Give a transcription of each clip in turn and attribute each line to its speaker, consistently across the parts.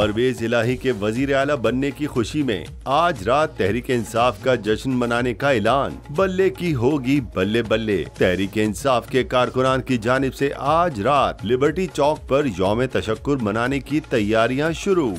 Speaker 1: परवेज इलाही के वजीर आला बनने की खुशी में आज रात तहरीक इंसाफ का जश्न मनाने का ऐलान। बल्ले की होगी बल्ले बल्ले। तहरीक इंसाफ के कारकुनान की जानिब से आज रात लिबर्टी चौक पर यौम तशक्कुर मनाने की तैयारियां शुरू।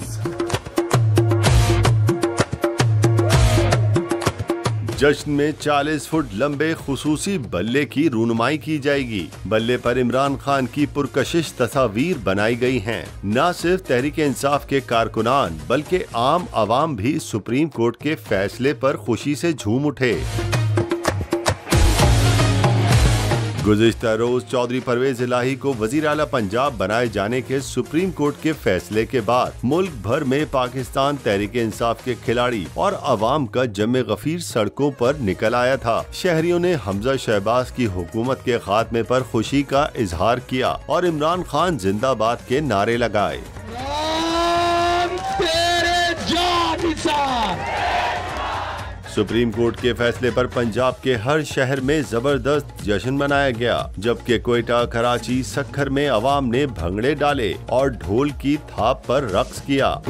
Speaker 1: जश्न में 40 फुट लंबे खुसूसी बल्ले की रूनुमाई की जाएगी। बल्ले पर इमरान खान की पुरकशिश तस्वीर बनाई गई हैं। न सिर्फ तहरीक इंसाफ के कारकुनान बल्कि आम आवाम भी सुप्रीम कोर्ट के फैसले पर खुशी से झूम उठे। गुज़िश्ता रोज चौधरी परवेज इलाही को वजीर आला पंजाब बनाए जाने के सुप्रीम कोर्ट के फैसले के बाद मुल्क भर में पाकिस्तान तहरीक इंसाफ के खिलाड़ी और अवाम का जमे गफीर सड़कों पर निकल आया था। शहरियों ने हमजा शहबाज की हुकूमत के खात्मे पर खुशी का इजहार किया और इमरान खान जिंदाबाद के नारे लगाए। सुप्रीम कोर्ट के फैसले पर पंजाब के हर शहर में जबरदस्त जश्न मनाया गया, जबकि कोयटा, कराची, सक्खर में अवाम ने भंगड़े डाले और ढोल की थाप पर रक्स किया।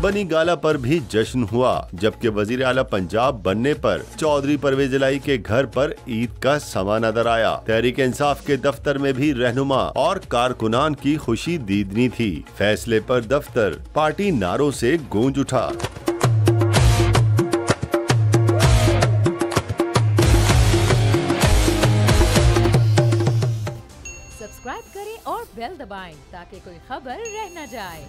Speaker 1: बनी गाला पर भी जश्न हुआ, जबकि वजीर आला पंजाब बनने पर चौधरी परवेज इलाही के घर पर ईद का समा नजर आया। तहरीक इंसाफ के दफ्तर में भी रहनुमा और कारकुनान की खुशी दीदनी थी। फैसले पर दफ्तर पार्टी नारों से गूंज उठा।
Speaker 2: सब्सक्राइब करें और बेल दबाएं ताकि कोई खबर रह न जाए।